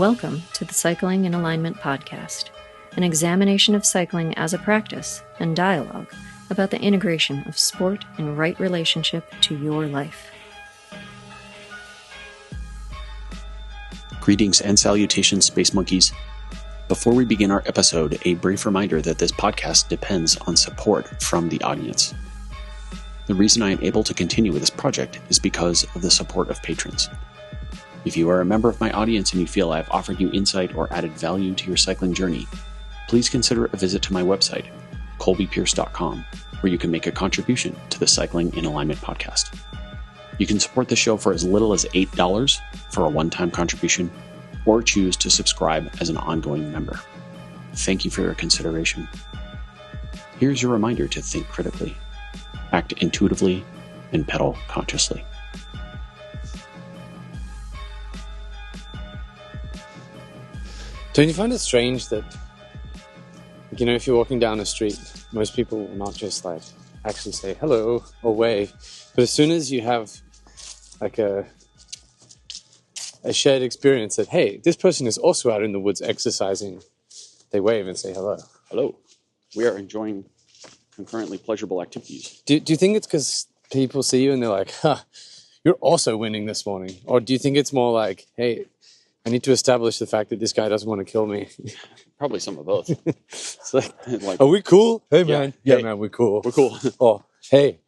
Welcome to the Cycling in Alignment podcast, an examination of cycling as a practice and dialogue about the integration of sport and right relationship to your life. Greetings and salutations, Space Monkeys. Before we begin our episode, a brief reminder that this podcast depends on support from the audience. The reason I am able to continue with this project is because of the support of patrons. If you are a member of my audience and you feel I have offered you insight or added value to your cycling journey, please consider a visit to my website, colbypierce.com, where you can make a contribution to the Cycling in Alignment podcast. You can support the show for as little as $8 for a one-time contribution, or choose to subscribe as an ongoing member. Thank you for your consideration. Here's your reminder to think critically, act intuitively, and pedal consciously. Don't you find it strange that, if you're walking down a street, most people will not just actually say hello or wave, but as soon as you have a shared experience that, hey, this person is also out in the woods exercising, they wave and say hello. Hello. We are enjoying concurrently pleasurable activities. Do you think it's because people see you and they're like, you're also winning this morning? Or do you think it's more like, hey, I need to establish the fact that this guy doesn't want to kill me? Probably some of both. It's like, are we cool? Hey, man. Yeah, hey, man, we're cool. We're cool. Oh, hey,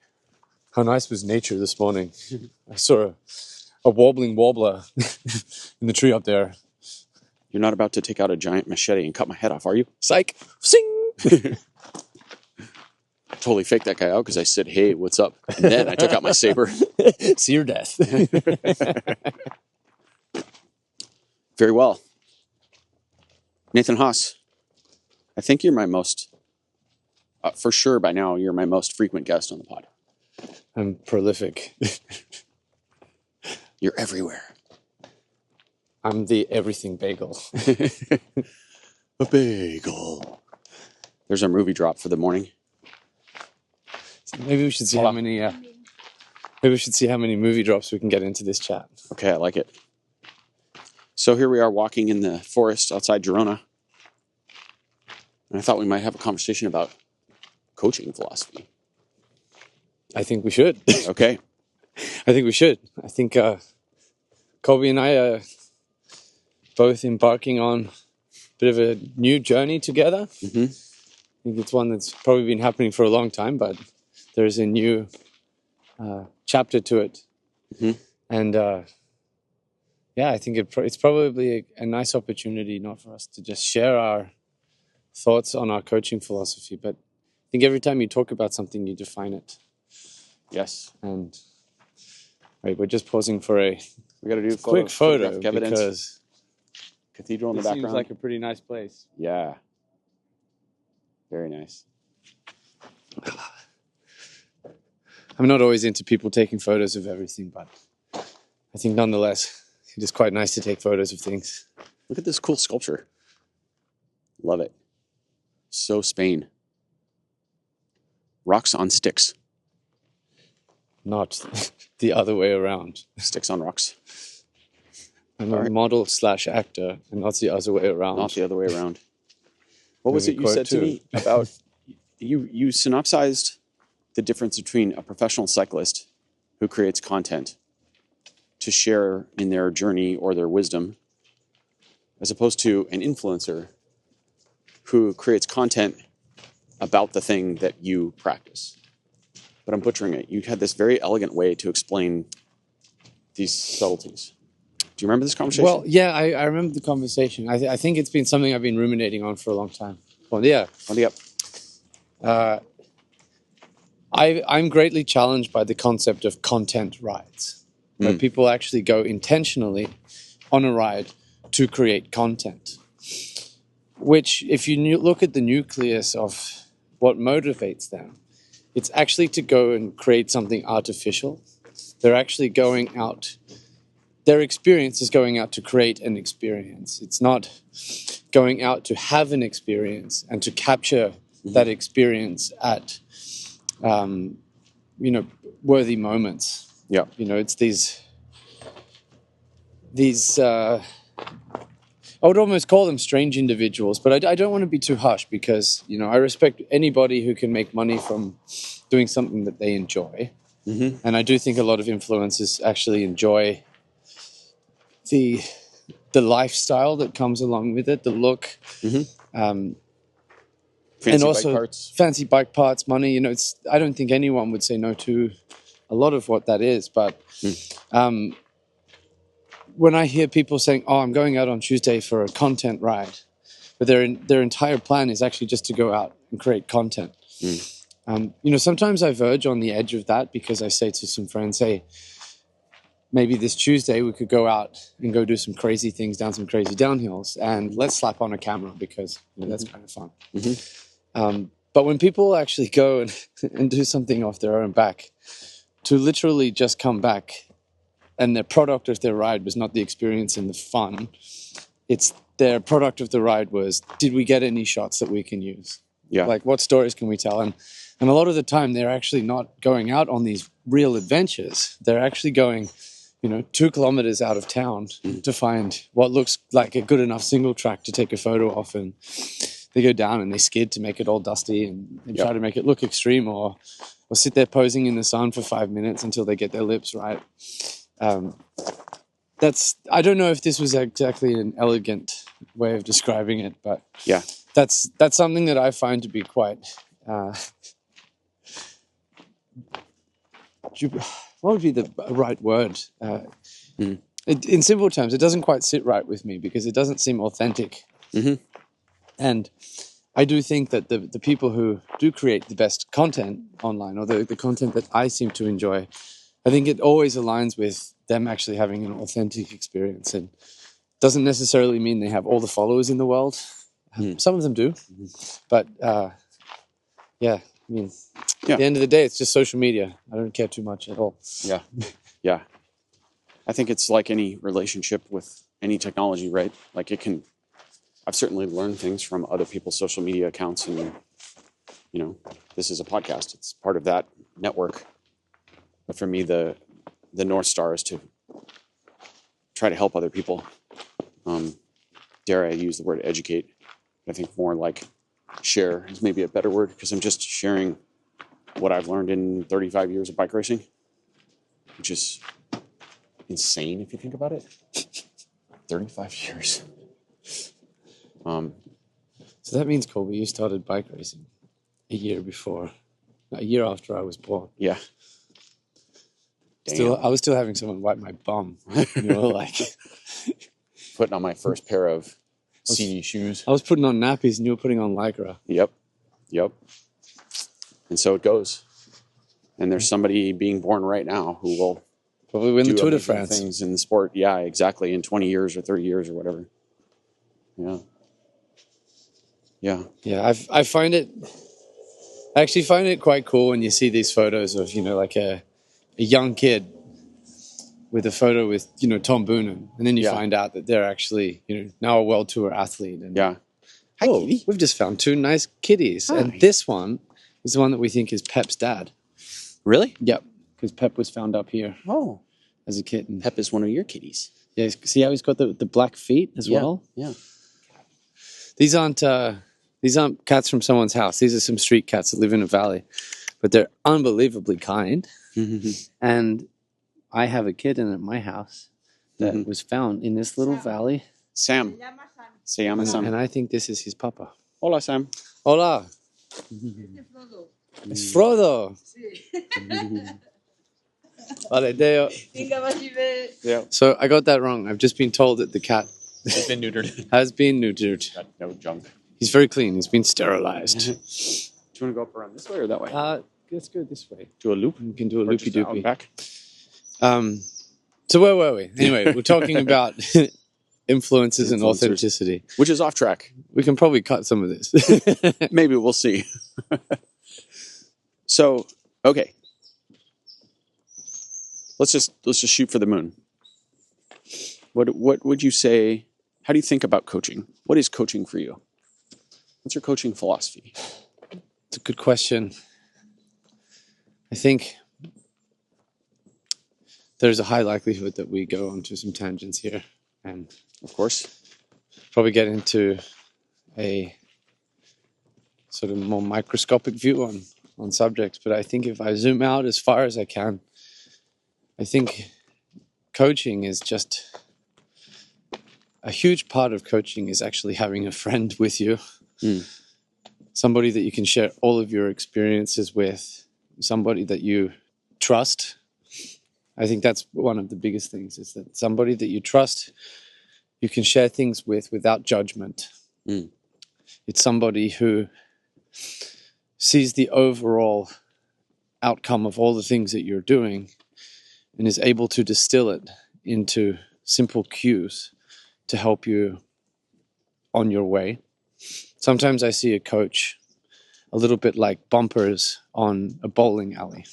how nice was nature this morning? I saw a wobbling wobbler in the tree up there. You're not about to take out a giant machete and cut my head off, are you? Psych. Sing. Totally faked that guy out because I said, hey, what's up? And then I took out my saber. See your death. Very well. Nathan Haas, I think you're my most, for sure by now, you're my most frequent guest on the pod. I'm prolific. You're everywhere. I'm the everything bagel. A bagel. There's our movie drop for the morning. Maybe we should see how many movie drops we can get into this chat. Okay, I like it. So here we are walking in the forest outside Girona. And I thought we might have a conversation about coaching philosophy. I think we should. Okay. I think we should. I think Colby and I are both embarking on a bit of a new journey together. Mm-hmm. I think it's one that's probably been happening for a long time, but there's a new chapter to it. Mm-hmm. And I think it's probably a nice opportunity not for us to just share our thoughts on our coaching philosophy, but I think every time you talk about something, you define it. Yes. And right, we're just pausing for a quick photo because cathedral in the background. Seems like a pretty nice place. Yeah. Very nice. I'm not always into people taking photos of everything, but I think nonetheless, it is quite nice to take photos of things. Look at this cool sculpture. Love it. So Spain. Rocks on sticks. Not the other way around. Sticks on rocks. I'm a model/actor, and not the other way around. Not the other way around. What was it you said to me about... You synopsized the difference between a professional cyclist who creates content to share in their journey or their wisdom, as opposed to an influencer who creates content about the thing that you practice. But I'm butchering it. You had this very elegant way to explain these subtleties. Do you remember this conversation? Well, yeah, I remember the conversation. I think it's been something I've been ruminating on for a long time. Well, yeah. I'm greatly challenged by the concept of content rides, where people actually go intentionally on a ride to create content. Which, if you look at the nucleus of what motivates them, it's actually to go and create something artificial. They're actually going out. Their experience is going out to create an experience. It's not going out to have an experience and to capture that experience at, worthy moments. Yeah. It's these I would almost call them strange individuals, but I don't want to be too harsh because, I respect anybody who can make money from doing something that they enjoy. Mm-hmm. And I do think a lot of influencers actually enjoy the lifestyle that comes along with it, the look, Fancy and also bike parts. fancy bike parts, money. I don't think anyone would say no to a lot of what that is. But when I hear people saying, "Oh, I'm going out on Tuesday for a content ride," but their entire plan is actually just to go out and create content. Sometimes I verge on the edge of that because I say to some friends, "Hey, maybe this Tuesday we could go out and go do some crazy things down some crazy downhills, and let's slap on a camera because that's kind of fun." But when people actually go and do something off their own back, to literally just come back and their product of their ride was not the experience and the fun, it's their product of the ride was, did we get any shots that we can use? Yeah. Like, what stories can we tell? And a lot of the time, they're actually not going out on these real adventures. They're actually going, 2 kilometers out of town to find what looks like a good enough single track to take a photo of. And they go down and they skid to make it all dusty and try to make it look extreme, or sit there posing in the sun for 5 minutes until they get their lips right. I don't know if this was exactly an elegant way of describing it, but yeah, that's something that I find to be quite, what would be the right word? In simple terms, it doesn't quite sit right with me because it doesn't seem authentic. And I do think that the people who do create the best content online, or the content that I seem to enjoy, I think it always aligns with them actually having an authentic experience. And doesn't necessarily mean they have all the followers in the world. Some of them do. But at the end of the day, it's just social media. I don't care too much at all. Yeah. I think it's like any relationship with any technology, right? Like I've certainly learned things from other people's social media accounts, and this is a podcast. It's part of that network. But for me, the North Star is to try to help other people. Dare I use the word educate? I think more like share is maybe a better word, because I'm just sharing what I've learned in 35 years of bike racing, which is insane if you think about it. 35 years. So that means, Colby, you started bike racing a year after I was born. Yeah. I was still having someone wipe my bum. Putting on my first pair of seedy shoes. I was putting on nappies and you were putting on Lycra. Yep. And so it goes. And there's somebody being born right now who will probably win the Tour de France. Things in the sport. Yeah, exactly. In 20 years or 30 years or whatever. Yeah. I actually find it quite cool when you see these photos of, like a young kid with a photo with, Tom Boonen. And then you find out that they're actually, now a World Tour athlete. And, Hi, kitty. We've just found 2 nice kitties. Hi. And this one is the one that we think is Pep's dad. Really? Yep. Because Pep was found up here. Oh. As a kitten. Pep is one of your kitties. Yeah. See how he's got the black feet as well? Yeah. These aren't cats from someone's house. These are some street cats that live in a valley. But they're unbelievably kind. And I have a kitten at my house that was found in this little valley. Sam. Se llama Sam. And I think this is his papa. Hola, Sam. Hola. It's Frodo. Yeah. So I got that wrong. I've just been told that the cat has been neutered. Got no junk. He's very clean. He's been sterilized. Do you want to go up around this way or that way? Let's go this way. Do a loop? We can do a loopy-doopy. Back. So where were we? Anyway, we're talking about influences and authenticity. Which is off track. We can probably cut some of this. Maybe, we'll see. So, okay. Let's just shoot for the moon. What would you say? How do you think about coaching? What is coaching for you? What's your coaching philosophy? It's a good question. I think there's a high likelihood that we go onto some tangents here. And of course, probably get into a sort of more microscopic view on subjects. But I think if I zoom out as far as I can, I think coaching is just a huge part of coaching is actually having a friend with you, somebody that you can share all of your experiences with, somebody that you trust. I think that's one of the biggest things, is that somebody that you trust, you can share things with without judgment. It's somebody who sees the overall outcome of all the things that you're doing and is able to distill it into simple cues to help you on your way. Sometimes I see a coach a little bit like bumpers on a bowling alley.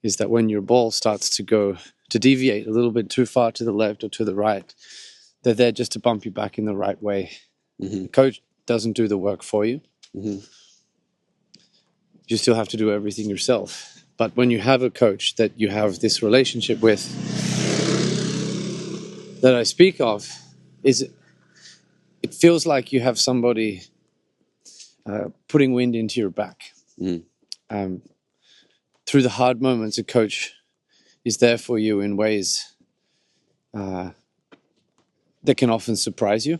Is that when your ball starts to deviate a little bit too far to the left or to the right, they're there just to bump you back in the right way. The coach doesn't do the work for you. You still have to do everything yourself. But when you have a coach that you have this relationship with that I speak of, it feels like you have somebody putting wind into your back. Through the hard moments, a coach is there for you in ways that can often surprise you.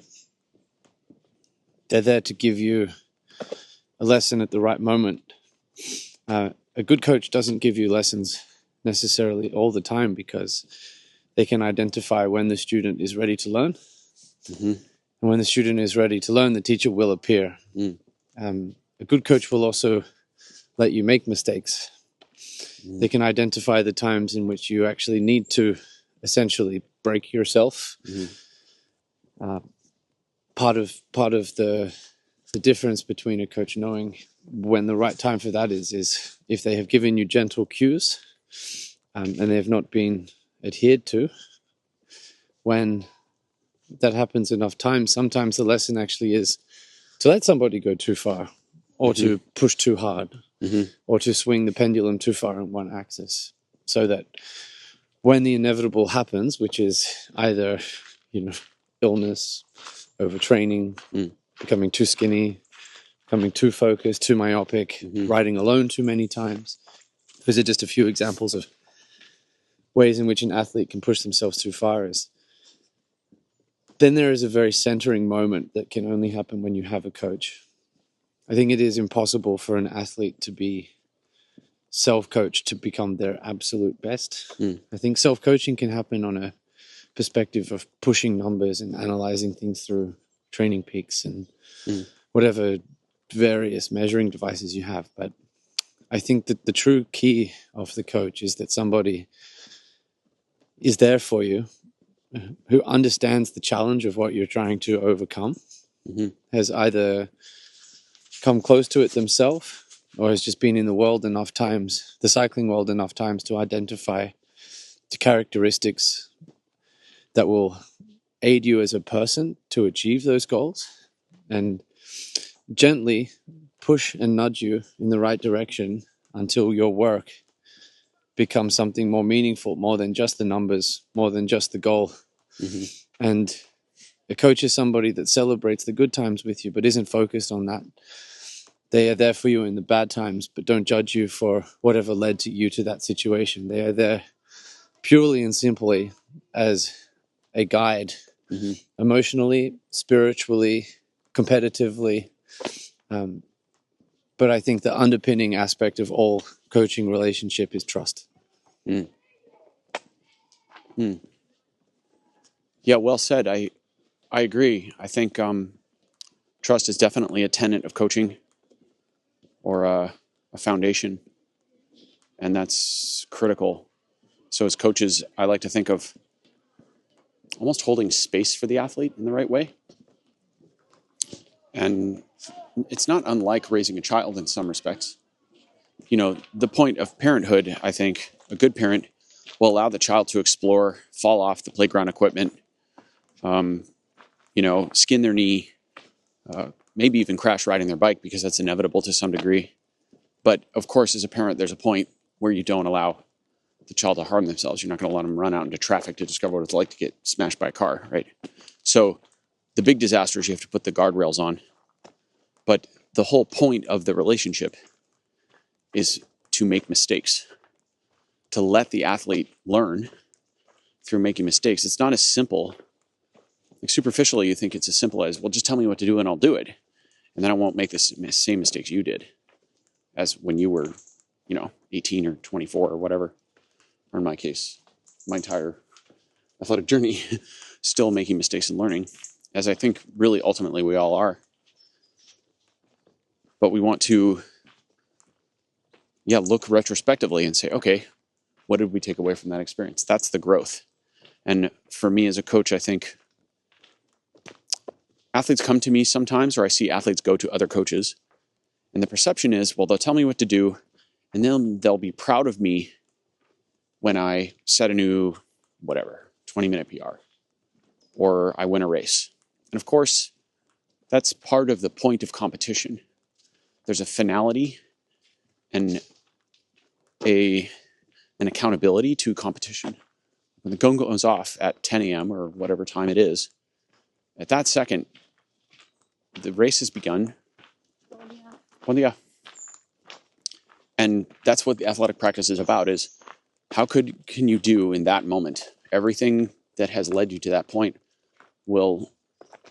They're there to give you a lesson at the right moment. A good coach doesn't give you lessons necessarily all the time, because they can identify when the student is ready to learn. And when the student is ready to learn, the teacher will appear. A good coach will also let you make mistakes. They can identify the times in which you actually need to essentially break yourself. Part of the difference between a coach knowing when the right time for that is if they have given you gentle cues and they have not been adhered to. When that happens enough times, sometimes the lesson actually is to let somebody go too far, or to push too hard, or to swing the pendulum too far on one axis, so that when the inevitable happens, which is either, illness, overtraining, becoming too skinny, becoming too focused, too myopic, riding alone too many times. These are just a few examples of ways in which an athlete can push themselves too far. Then there is a very centering moment that can only happen when you have a coach. I think it is impossible for an athlete to be self-coached to become their absolute best. I think self-coaching can happen on a perspective of pushing numbers and analyzing things through training peaks and whatever various measuring devices you have. But I think that the true key of the coach is that somebody is there for you, who understands the challenge of what you're trying to overcome, has either come close to it themselves or has just been in the world enough times, the cycling world enough times, to identify the characteristics that will aid you as a person to achieve those goals and gently push and nudge you in the right direction until your work becomes something more meaningful, more than just the numbers, more than just the goal. And a coach is somebody that celebrates the good times with you, but isn't focused on that. They are there for you in the bad times, but don't judge you for whatever led you to that situation. They are there purely and simply as a guide, emotionally, spiritually, competitively. But I think the underpinning aspect of all coaching relationship is trust. Yeah, well said. I agree. I think trust is definitely a tenet of coaching, or a foundation, and that's critical. So as coaches, I like to think of almost holding space for the athlete in the right way. And it's not unlike raising a child in some respects. The point of parenthood, I think, a good parent will allow the child to explore, fall off the playground equipment, skin their knee, maybe even crash riding their bike, because that's inevitable to some degree. But of course, as a parent, there's a point where you don't allow the child to harm themselves. You're not going to let them run out into traffic to discover what it's like to get smashed by a car, right? So The big disasters, you have to put the guardrails on. But the whole point of the relationship is to make mistakes, to let the athlete learn through making mistakes. It's not as simple. Like superficially, you think it's as simple as, well, just tell me what to do and I'll do it. And then I won't make the same mistakes you did as when you were, 18 or 24 or whatever. Or in my case, my entire athletic journey, still making mistakes and learning, as I think really ultimately we all are. But we want to, look retrospectively and say, okay, what did we take away from that experience? That's the growth. And for me as a coach, I think athletes come to me sometimes, or I see athletes go to other coaches, and the perception is, well, they'll tell me what to do, and then they'll be proud of me when I set a new, 20-minute PR, or I win a race. And of course, that's part of the point of competition. There's a finality and an accountability to competition. When the gun goes off at 10 a.m. or whatever time it is, at that second, the race has begun. Bon dia. And that's what the athletic practice is about, is how can you do in that moment? Everything that has led you to that point will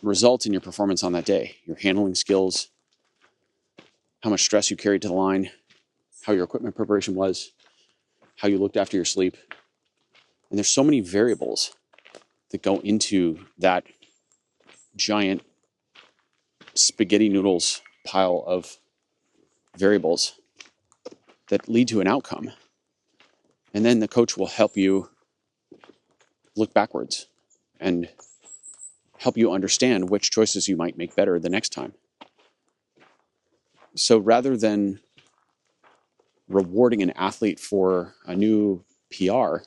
result in your performance on that day. Your handling skills, how much stress you carried to the line, how your equipment preparation was, how you looked after your sleep. And there's so many variables that go into that giant spaghetti noodles pile of variables that lead to an outcome. And then the coach will help you look backwards and help you understand which choices you might make better the next time. So rather than rewarding an athlete for a new PR,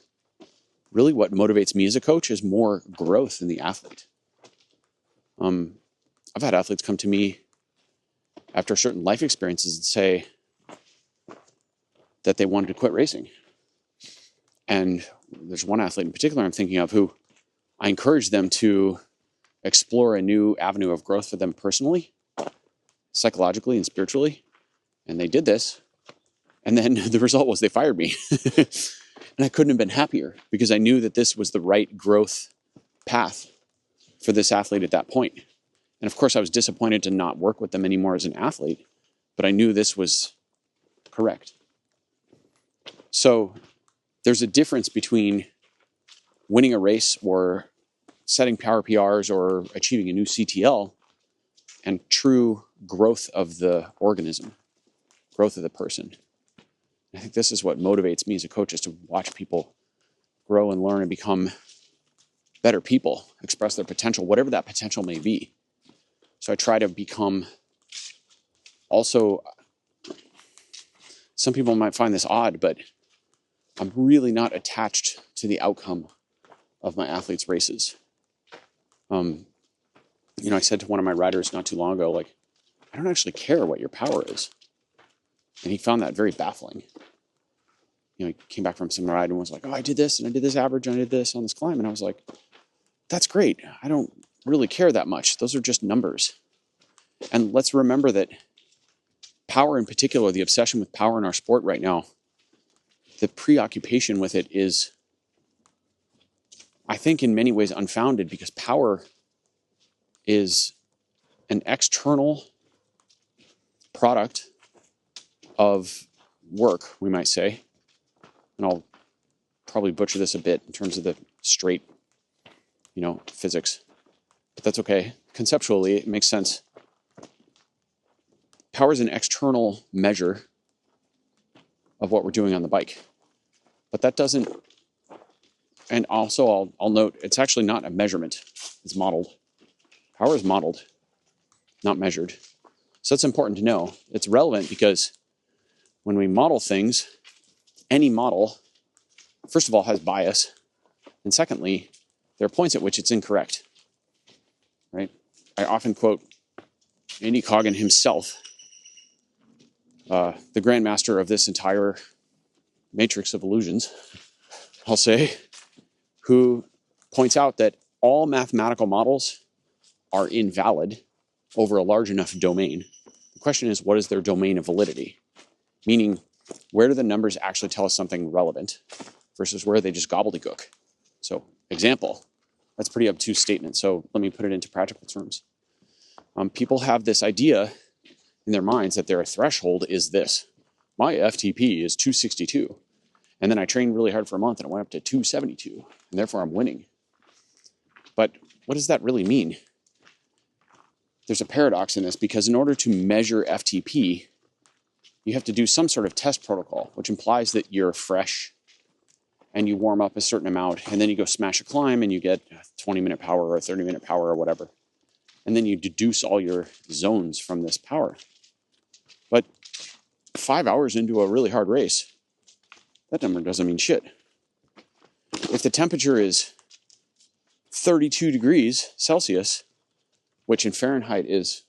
really what motivates me as a coach is more growth in the athlete. I've had athletes come to me after certain life experiences and say that they wanted to quit racing. And there's one athlete in particular I'm thinking of who I encouraged them to explore a new avenue of growth for them personally, psychologically and spiritually. And they did this. And then the result was they fired me. And I couldn't have been happier, because I knew that this was the right growth path for this athlete at that point. And of course, I was disappointed to not work with them anymore as an athlete, but I knew this was correct. So there's a difference between winning a race or setting power PRs or achieving a new CTL and true growth of the organism, growth of the person. I think this is what motivates me as a coach, is to watch people grow and learn and become better people, express their potential, whatever that potential may be. So I try to become also, some people might find this odd, but I'm really not attached to the outcome of my athletes' races. I said to one of my riders not too long ago, I don't actually care what your power is. And he found that very baffling. He came back from some ride and was like, oh, I did this and I did this average and I did this on this climb. And I was like, that's great. I don't really care that much. Those are just numbers. And let's remember that power in particular, the obsession with power in our sport right now, the preoccupation with it is, I think, in many ways unfounded, because power is an external product of work, we might say. And I'll probably butcher this a bit in terms of the straight, physics. But that's okay. Conceptually, it makes sense. Power is an external measure of what we're doing on the bike. But that doesn't, and also I'll note, it's actually not a measurement. It's modeled. Power is modeled, not measured. So that's important to know. It's relevant because when we model things, any model, first of all, has bias. And secondly, there are points at which it's incorrect, right? I often quote Andy Coggan himself, the grandmaster of this entire matrix of illusions, I'll say, who points out that all mathematical models are invalid over a large enough domain. The question is, what is their domain of validity? Meaning, where do the numbers actually tell us something relevant versus where are they just gobbledygook? So, example, that's a pretty obtuse statement. So let me put it into practical terms. People have this idea in their minds that their threshold is this. My FTP is 262. And then I trained really hard for a month and it went up to 272. And therefore I'm winning. But what does that really mean? There's a paradox in this because in order to measure FTP, you have to do some sort of test protocol, which implies that you're fresh and you warm up a certain amount, and then you go smash a climb and you get a 20-minute power or a 30-minute power or whatever. And then you deduce all your zones from this power. But 5 hours into a really hard race, that number doesn't mean shit. If the temperature is 32 degrees Celsius, which in Fahrenheit is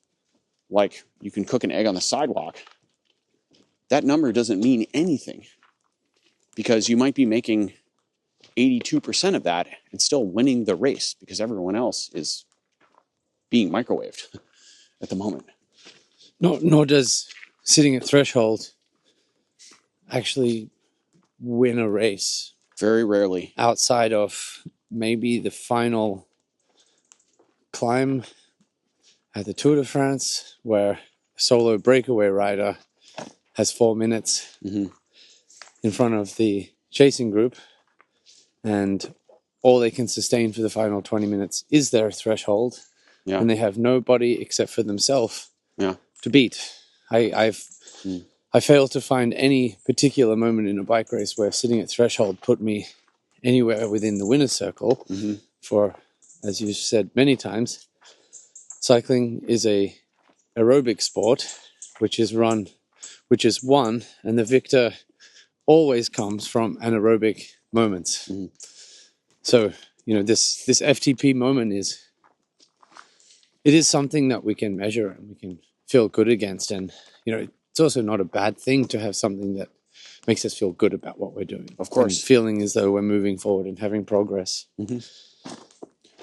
like you can cook an egg on the sidewalk, that number doesn't mean anything because you might be making 82% of that and still winning the race because everyone else is being microwaved at the moment. Nor does sitting at threshold actually win a race. Very rarely. Outside of maybe the final climb at the Tour de France, where a solo breakaway rider has 4 minutes in front of the chasing group, and all they can sustain for the final 20 minutes is their threshold, and they have nobody except for themselves to beat. I fail to find any particular moment in a bike race where sitting at threshold put me anywhere within the winner's circle. For, as you said many times, cycling is a aerobic sport, which is won, and the victor always comes from anaerobic moments. So, this FTP moment is something that we can measure and we can feel good against. And, it's also not a bad thing to have something that makes us feel good about what we're doing. Of course. And feeling as though we're moving forward and having progress.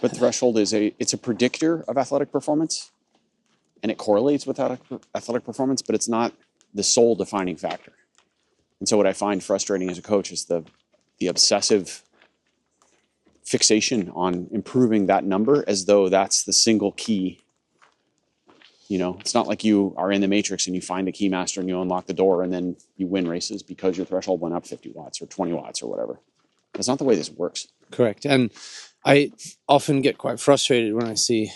But threshold it's a predictor of athletic performance, and it correlates with athletic performance, but it's not the sole defining factor. And so what I find frustrating as a coach is the obsessive fixation on improving that number as though that's the single key. It's not like you are in the matrix and you find a key master and you unlock the door and then you win races because your threshold went up 50 watts or 20 watts or whatever. That's not the way this works. Correct. And I often get quite frustrated when I see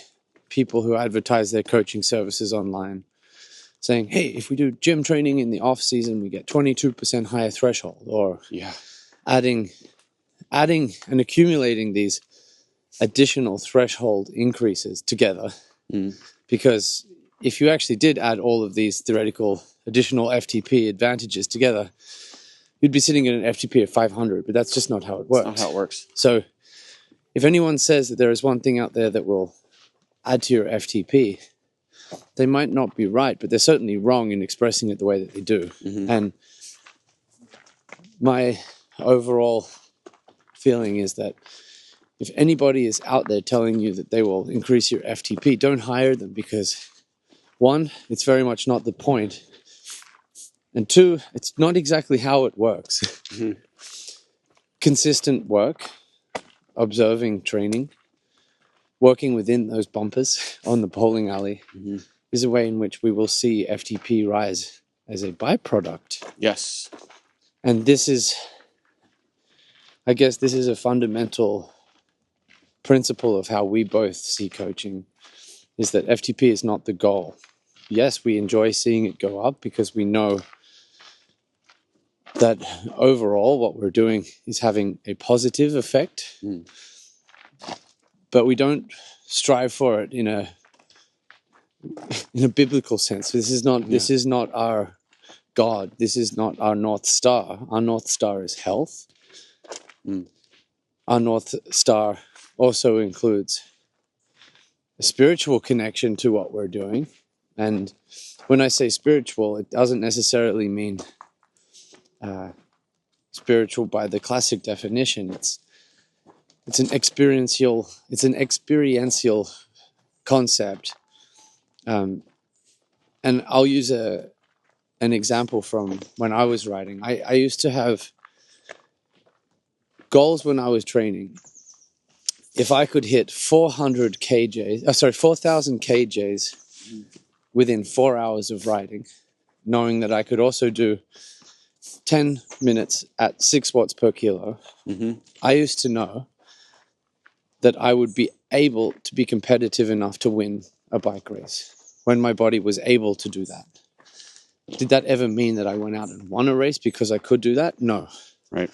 people who advertise their coaching services online saying, hey, if we do gym training in the off season, we get 22% higher threshold, or adding and accumulating these additional threshold increases together. Because if you actually did add all of these theoretical additional FTP advantages together, you'd be sitting at an FTP of 500, but that's just not how it works. That's not how it works. So if anyone says that there is one thing out there that will add to your FTP, they might not be right, but they're certainly wrong in expressing it the way that they do. And my overall feeling is that if anybody is out there telling you that they will increase your FTP, don't hire them, because one, it's very much not the point. And two, it's not exactly how it works. Consistent work, observing training, working within those bumpers on the bowling alley is a way in which we will see FTP rise as a byproduct. Yes. And this is a fundamental principle of how we both see coaching, is that FTP is not the goal. Yes, we enjoy seeing it go up because we know that overall what we're doing is having a positive effect, but we don't strive for it in a biblical sense. This is not our God. This is not our North Star. Our North Star is health. Our North Star also includes a spiritual connection to what we're doing. And when I say spiritual, it doesn't necessarily mean spiritual by the classic definition. It's an experiential concept. And I'll use an example from when I was riding. I used to have goals when I was training. If I could hit 4,000 kJs within 4 hours of riding, knowing that I could also do 10 minutes at 6 watts per kilo, I used to know that I would be able to be competitive enough to win a bike race when my body was able to do that. Did that ever mean that I went out and won a race because I could do that? No. Right.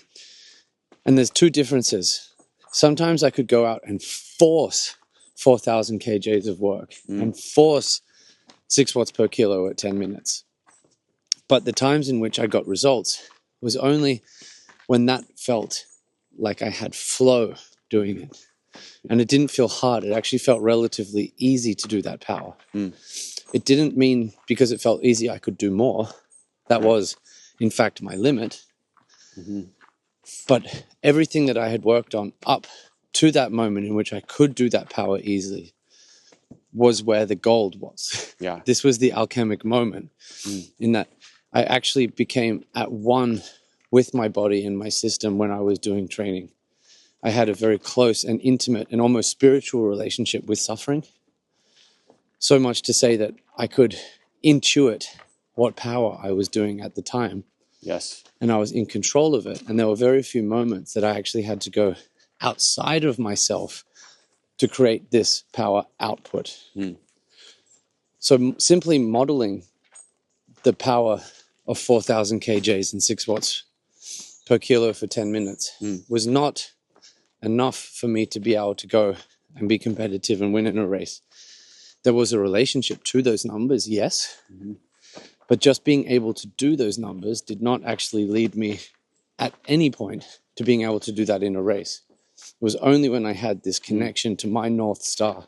And there's two differences. Sometimes I could go out and force 4,000 kJs of work and force 6 watts per kilo at 10 minutes. But the times in which I got results was only when that felt like I had flow doing it. And it didn't feel hard. It actually felt relatively easy to do that power. It didn't mean because it felt easy I could do more. That was, in fact, my limit. But everything that I had worked on up to that moment in which I could do that power easily was where the gold was. Yeah. This was the alchemic moment in that I actually became at one with my body and my system when I was doing training. I had a very close and intimate and almost spiritual relationship with suffering. So much to say that I could intuit what power I was doing at the time. Yes. And I was in control of it. And there were very few moments that I actually had to go outside of myself to create this power output. So simply modeling the power of 4,000 kJs and 6 watts per kilo for 10 minutes was not enough for me to be able to go and be competitive and win in a race. There was a relationship to those numbers, yes, but just being able to do those numbers did not actually lead me at any point to being able to do that in a race. It was only when I had this connection to my North Star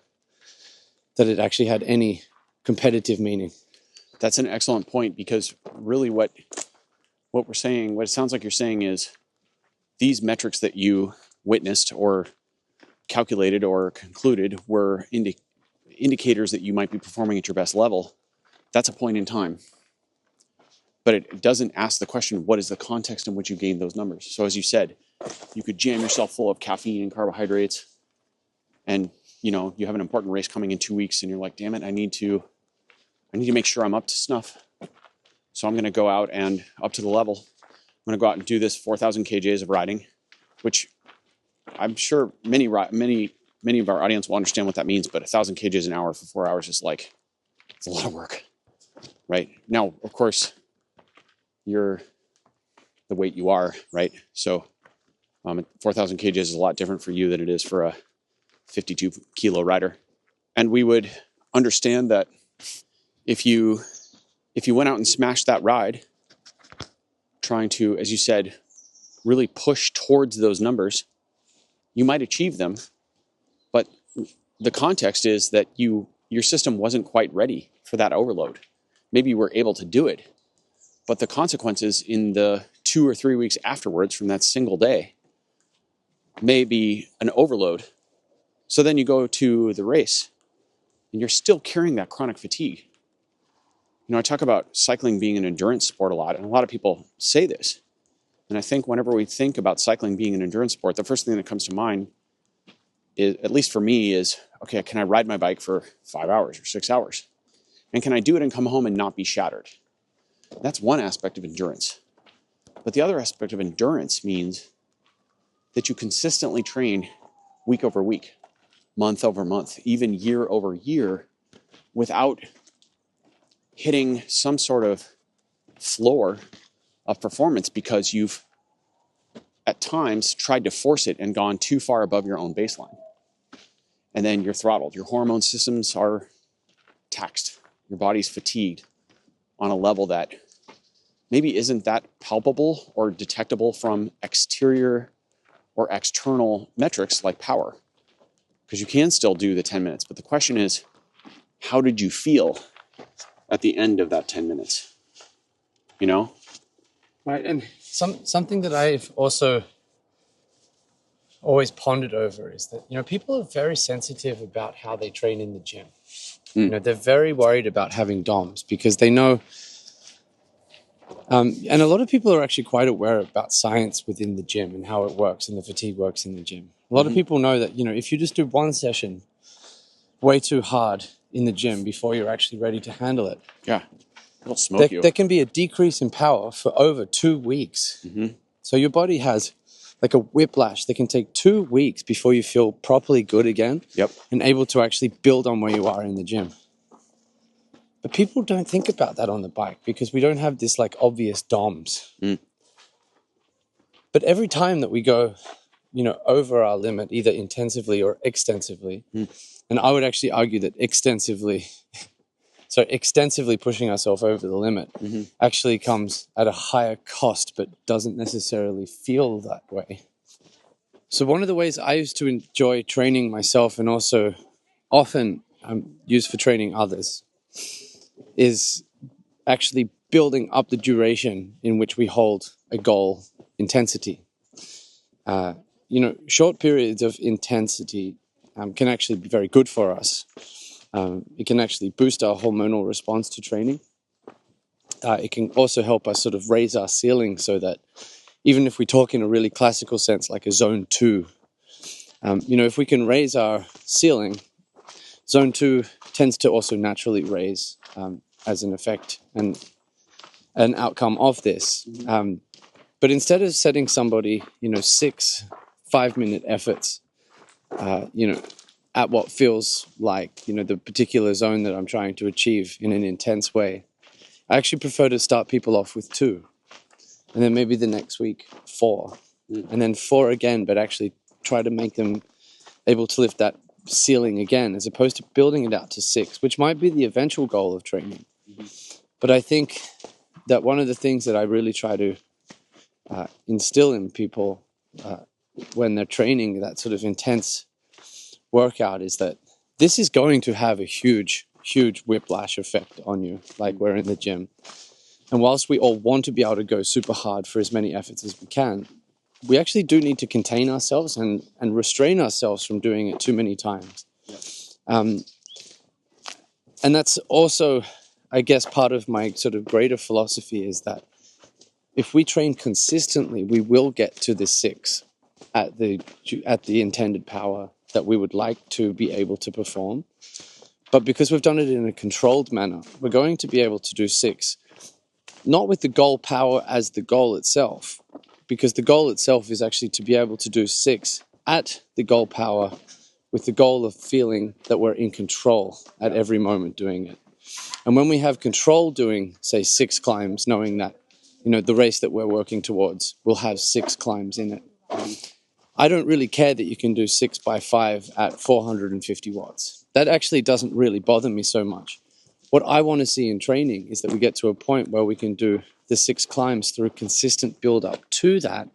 that it actually had any competitive meaning. That's an excellent point, because really what we're saying, what it sounds like you're saying is these metrics that you witnessed or calculated or concluded were indicators that you might be performing at your best level. That's a point in time. But it doesn't ask the question, what is the context in which you gained those numbers? So as you said, you could jam yourself full of caffeine and carbohydrates, and you have an important race coming in 2 weeks, and you're like, damn it, I need to make sure I'm up to snuff. So I'm going to go out and up to the level. I'm going to go out and do this 4,000 kJs of riding, which I'm sure many of our audience will understand what that means, but 1,000 kJs an hour for 4 hours is like, it's a lot of work, right? Now, of course, you're the weight you are, right? So 4,000 kJs is a lot different for you than it is for a 52 kilo rider. And we would understand that if you went out and smashed that ride, trying to, as you said, really push towards those numbers, you might achieve them, but the context is that your system wasn't quite ready for that overload. Maybe you were able to do it, but the consequences in the 2 or 3 weeks afterwards from that single day may be an overload. So then you go to the race and you're still carrying that chronic fatigue. I talk about cycling being an endurance sport a lot, and a lot of people say this. And I think whenever we think about cycling being an endurance sport, the first thing that comes to mind is, at least for me, is, okay, can I ride my bike for 5 hours or 6 hours? And can I do it and come home and not be shattered? That's one aspect of endurance. But the other aspect of endurance means that you consistently train week over week, month over month, even year over year, without hitting some sort of floor of performance because you've at times tried to force it and gone too far above your own baseline. And then you're throttled. Your hormone systems are taxed. Your body's fatigued on a level that maybe isn't that palpable or detectable from exterior or external metrics like power. Because you can still do the 10 minutes. But the question is, how did you feel at the end of that 10 minutes? Right, and something that I've also always pondered over is that, people are very sensitive about how they train in the gym. They're very worried about having DOMs because they know, and a lot of people are actually quite aware about science within the gym and how it works and the fatigue works in the gym. A lot of people know that, if you just do one session way too hard in the gym before you're actually ready to handle it. Yeah, it'll smoke you. There can be a decrease in power for over 2 weeks. So your body has like a whiplash that can take 2 weeks before you feel properly good again and able to actually build on where you are in the gym. But people don't think about that on the bike because we don't have this like obvious DOMs. But every time that we go, over our limit, either intensively or extensively, and I would actually argue that extensively pushing ourselves over the limit actually comes at a higher cost, but doesn't necessarily feel that way. So one of the ways I used to enjoy training myself and also often use for training others is actually building up the duration in which we hold a goal intensity. Short periods of intensity can actually be very good for us. It can actually boost our hormonal response to training. It can also help us sort of raise our ceiling so that even if we talk in a really classical sense, like a zone 2, if we can raise our ceiling, zone 2 tends to also naturally raise as an effect and an outcome of this. But instead of setting somebody, 6 5-minute efforts, at what feels like, the particular zone that I'm trying to achieve in an intense way, I actually prefer to start people off with 2. And then maybe the next week, 4. And then 4 again, but actually try to make them able to lift that ceiling again, as opposed to building it out to 6, which might be the eventual goal of training. But I think that one of the things that I really try to instill in people when they're training that sort of intense workout is that this is going to have a huge whiplash effect on you, like we're in the gym. And whilst we all want to be able to go super hard for as many efforts as we can, we actually do need to contain ourselves and restrain ourselves from doing it too many times. And that's also, I guess, part of my sort of greater philosophy is that if we train consistently, we will get to the 6 at the intended power that we would like to be able to perform. But because we've done it in a controlled manner, we're going to be able to do 6, not with the goal power as the goal itself, because the goal itself is actually to be able to do 6 at the goal power with the goal of feeling that we're in control at every moment doing it. And when we have control doing, say, 6 climbs, knowing that, the race that we're working towards will have 6 climbs in it, I don't really care that you can do 6 by 5 at 450 watts. That actually doesn't really bother me so much. What I want to see in training is that we get to a point where we can do the 6 climbs through a consistent build up to that,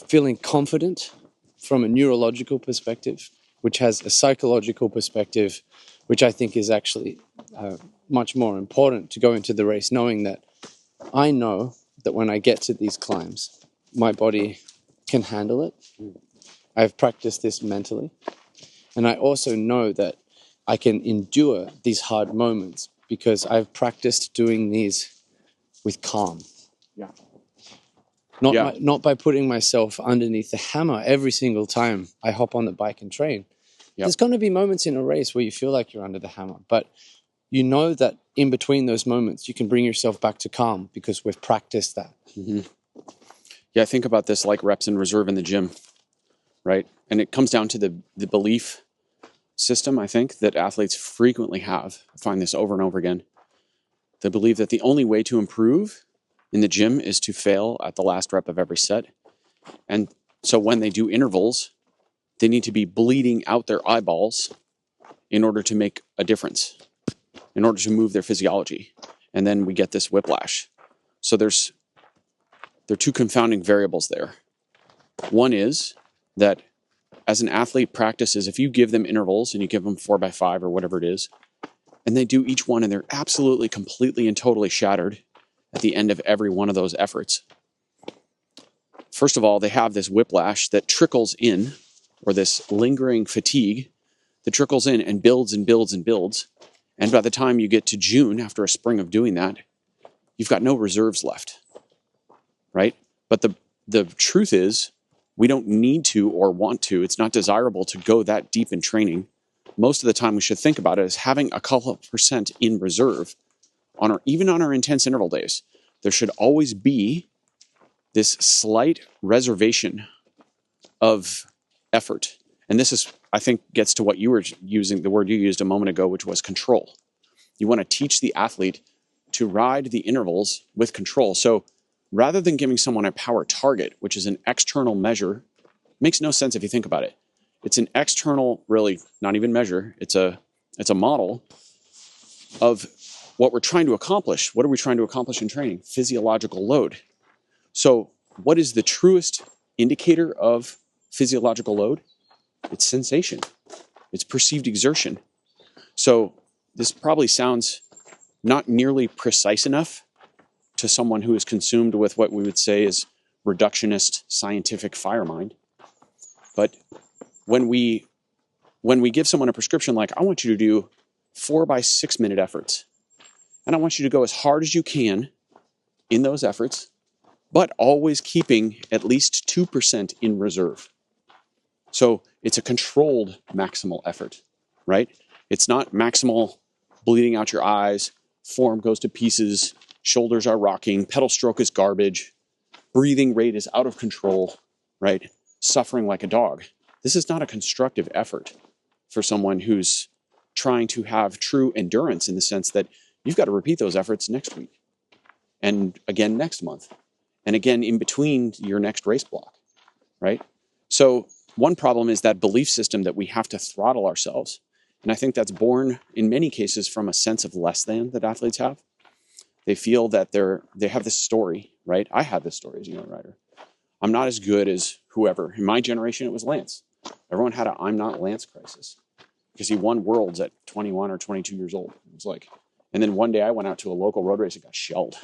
feeling confident from a neurological perspective, which has a psychological perspective, which I think is actually much more important to go into the race, knowing that I know that when I get to these climbs, my body can handle it. I've practiced this mentally. And I also know that I can endure these hard moments because I've practiced doing these with calm. Not by putting myself underneath the hammer every single time I hop on the bike and train. There's going to be moments in a race where you feel like you're under the hammer, but you know that in between those moments, you can bring yourself back to calm because we've practiced that. Yeah, I think about this like reps in reserve in the gym, right? And it comes down to the belief system, I think, that athletes frequently have. I find this over and over again. They believe that the only way to improve in the gym is to fail at the last rep of every set. And so when they do intervals, they need to be bleeding out their eyeballs in order to make a difference, in order to move their physiology. And then we get this whiplash. So there are 2 confounding variables there. One is that as an athlete practices, if you give them intervals and you give them 4 by 5 or whatever it is, and they do each one and they're absolutely, completely and totally shattered at the end of every one of those efforts, first of all, they have this whiplash that trickles in, or this lingering fatigue that trickles in and builds and builds and builds. And by the time you get to June, after a spring of doing that, you've got no reserves left, right? But the truth is, we don't need to or want to. It's not desirable to go that deep in training. Most of the time, we should think about it as having a couple of percent in reserve even on our intense interval days. There should always be this slight reservation of effort. And this is, I think, gets to what you were using, the word you used a moment ago, which was control. You want to teach the athlete to ride the intervals with control. So rather than giving someone a power target, which is an external measure, makes no sense if you think about it. It's an external, really not even measure. It's a model of what we're trying to accomplish. What are we trying to accomplish in training? Physiological load. So what is the truest indicator of physiological load? It's sensation. It's perceived exertion. So this probably sounds not nearly precise enough to someone who is consumed with what we would say is reductionist scientific fire mind. But when we give someone a prescription like, I want you to do 4 by 6 minute efforts, and I want you to go as hard as you can in those efforts, but always keeping at least 2% in reserve. So it's a controlled maximal effort, right? It's not maximal bleeding out your eyes, form goes to pieces, shoulders are rocking, pedal stroke is garbage, breathing rate is out of control, right? Suffering like a dog. This is not a constructive effort for someone who's trying to have true endurance, in the sense that you've got to repeat those efforts next week and again next month and again in between your next race block, right? So one problem is that belief system that we have to throttle ourselves. And I think that's born in many cases from a sense of less than that athletes have. They feel that they have this story, right? I had this story as a young rider. I'm not as good as whoever. In my generation, it was Lance. Everyone had a I'm not Lance crisis because he won worlds at 21 or 22 years old. It was like, and then one day I went out to a local road race and got shelled.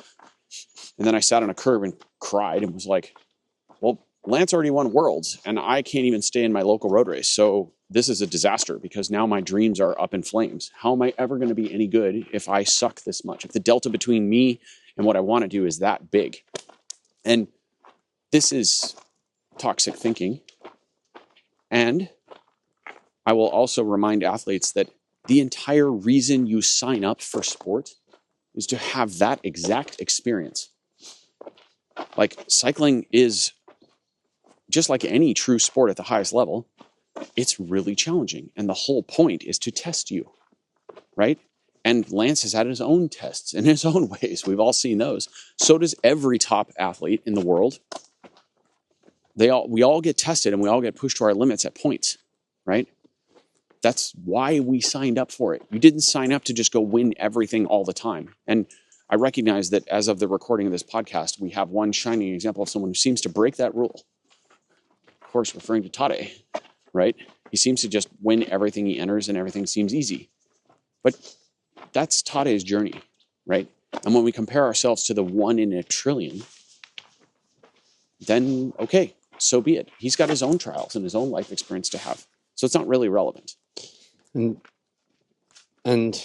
And then I sat on a curb and cried and was like, well, Lance already won worlds and I can't even stay in my local road race. So this is a disaster because now my dreams are up in flames. How am I ever going to be any good if I suck this much? If the delta between me and what I want to do is that big? And this is toxic thinking. And I will also remind athletes that the entire reason you sign up for sport is to have that exact experience. Like cycling is just like any true sport at the highest level, it's really challenging. And the whole point is to test you, right? And Lance has had his own tests in his own ways. We've all seen those. So does every top athlete in the world. We all get tested and we all get pushed to our limits at points, right? That's why we signed up for it. You didn't sign up to just go win everything all the time. And I recognize that as of the recording of this podcast, we have one shining example of someone who seems to break that rule. Of course, referring to Tade, right? He seems to just win everything he enters and everything seems easy. But that's Tade's journey, right? And when we compare ourselves to the 1 in a trillion, then okay, so be it. He's got his own trials and his own life experience to have. So it's not really relevant. And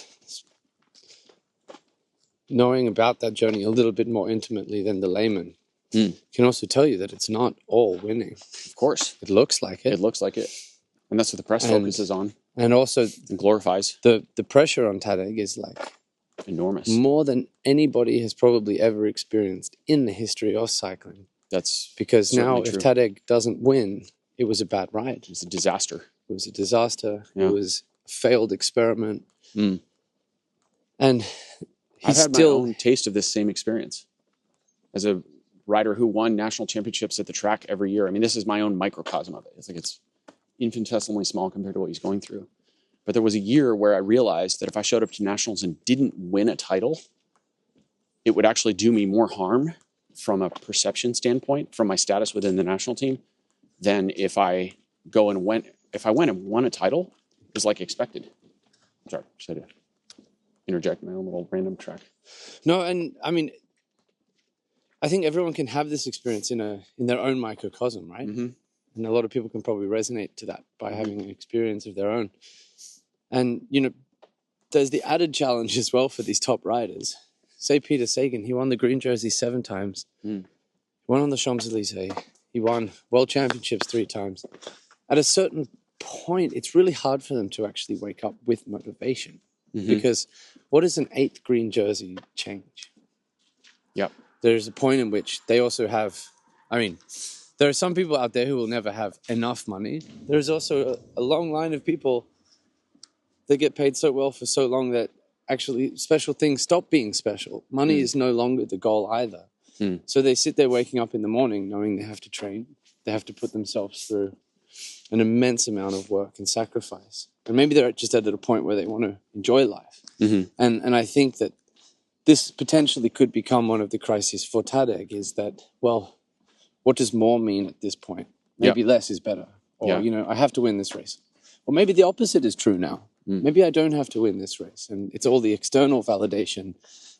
knowing about that journey a little bit more intimately than the layman can also tell you that it's not all winning. Of course. It looks like it. It looks like it. And that's what the press focuses on. And also and glorifies. The pressure on Tadej is like enormous. More than anybody has probably ever experienced in the history of cycling. That's because now if Tadej doesn't win, it was a bad ride. It's a disaster. It was a disaster. Yeah. It was a failed experiment. Mm. And I've had my own taste of this same experience as a rider who won national championships at the track every year. I mean, this is my own microcosm of it. It's like it's infinitesimally small compared to what he's going through. But there was a year where I realized that if I showed up to nationals and didn't win a title, it would actually do me more harm from a perception standpoint, from my status within the national team, than if I went and won a title, it was like expected. Sorry, just had to interject my own little random track. No, and I mean, I think everyone can have this experience in their own microcosm, right? Mm-hmm. And a lot of people can probably resonate to that by having an experience of their own. And, you know, there's the added challenge as well for these top riders. Say Peter Sagan, he won the green jersey 7 times. Mm. He won on the Champs-Elysees. He won world championships 3 times. At a certain point, it's really hard for them to actually wake up with motivation. Mm-hmm. Because what does an 8th green jersey change? Yep. There's a point in which they also have, I mean, there are some people out there who will never have enough money. There's also a long line of people that get paid so well for so long that actually special things stop being special. Money is no longer the goal either. So they sit there waking up in the morning knowing they have to train. They have to put themselves through an immense amount of work and sacrifice. And maybe they're just at a point where they want to enjoy life. Mm-hmm. And I think that this potentially could become one of the crises for Tadeg is that, well, what does more mean at this point? Maybe less is better. Or, you know, I have to win this race. Or maybe the opposite is true now. Maybe I don't have to win this race. And it's all the external validation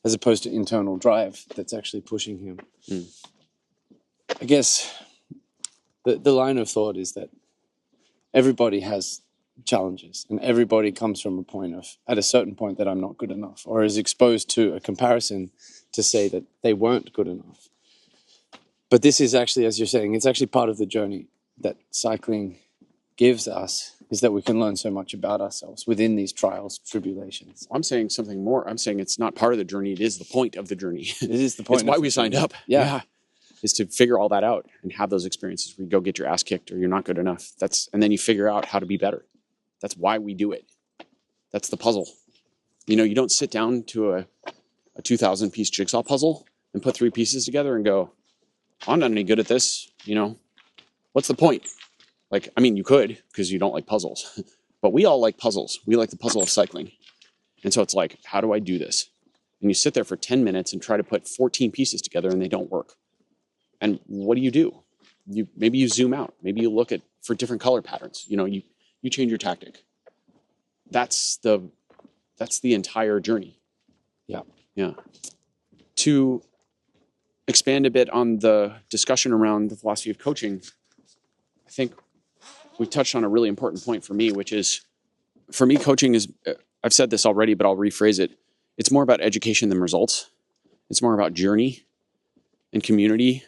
as opposed to internal drive that's actually pushing him. I guess the line of thought is that everybody has challenges and everybody comes from a point of, at a certain point, that I'm not good enough, or is exposed to a comparison to say that they weren't good enough. But this is actually, as you're saying, it's actually part of the journey that cycling gives us, is that we can learn so much about ourselves within these trials, tribulations. I'm saying something more. I'm saying it's not part of the journey. It is the point of the journey. It is the point. It's why we signed up. Yeah. Is to figure all that out and have those experiences where you go get your ass kicked or you're not good enough. And then you figure out how to be better. That's why we do it. That's the puzzle. You know, you don't sit down to a 2,000 piece jigsaw puzzle and put 3 pieces together and go, I'm not any good at this. You know, what's the point? Like, I mean, you could, because you don't like puzzles, but we all like puzzles. We like the puzzle of cycling. And so it's like, how do I do this? And you sit there for 10 minutes and try to put 14 pieces together and they don't work. And what do? Maybe you zoom out. Maybe you look for different color patterns. You know, you change your tactic. That's the entire journey. Yeah. To expand a bit on the discussion around the philosophy of coaching, I think we touched on a really important point for me, which is, for me, coaching is, I've said this already, but I'll rephrase it. It's more about education than results. It's more about journey and community.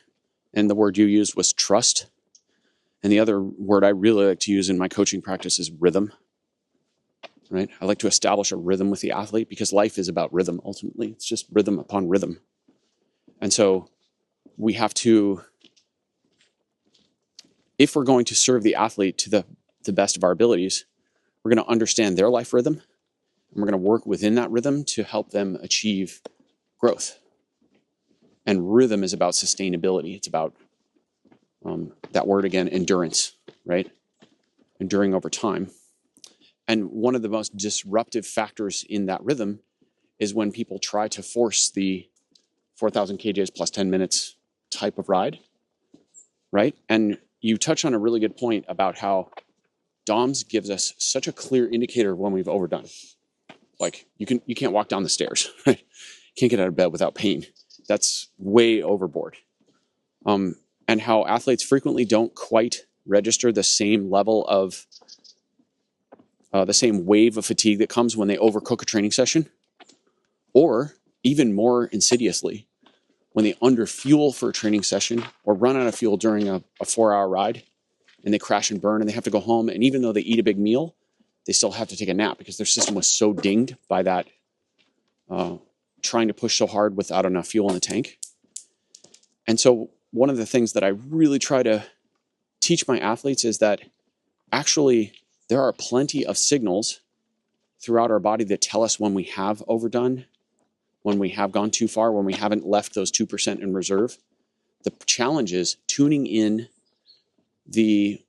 And the word you used was trust. And the other word I really like to use in my coaching practice is rhythm. Right? I like to establish a rhythm with the athlete because life is about rhythm, ultimately. It's just rhythm upon rhythm. And so we have to, if we're going to serve the athlete to the best of our abilities, we're going to understand their life rhythm, and we're going to work within that rhythm to help them achieve growth. And rhythm is about sustainability. It's about that word again, endurance, right? Enduring over time. And one of the most disruptive factors in that rhythm is when people try to force the 4,000 kJs plus 10 minutes type of ride, right? And you touch on a really good point about how DOMS gives us such a clear indicator of when we've overdone. Like, you can't walk down the stairs, right? You can't get out of bed without pain. That's way overboard. And how athletes frequently don't quite register the same level of, the same wave of fatigue that comes when they overcook a training session, or even more insidiously, when they underfuel for a training session or run out of fuel during a 4-hour ride and they crash and burn and they have to go home. And even though they eat a big meal, they still have to take a nap because their system was so dinged by that, trying to push so hard without enough fuel in the tank. And so one of the things that I really try to teach my athletes is that actually there are plenty of signals throughout our body that tell us when we have overdone, when we have gone too far, when we haven't left those 2% in reserve. The challenge is tuning in the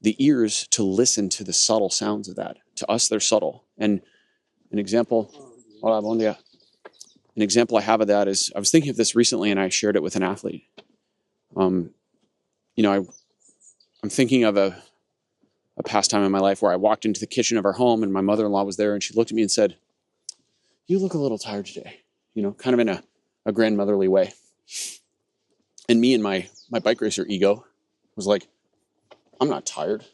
ears to listen to the subtle sounds of that. To us, they're subtle. And an example I have of that is, I was thinking of this recently and I shared it with an athlete. I'm thinking of a past time in my life where I walked into the kitchen of our home and my mother-in-law was there and she looked at me and said, "You look a little tired today," kind of in a grandmotherly way. And me and my bike racer ego was like, I'm not tired.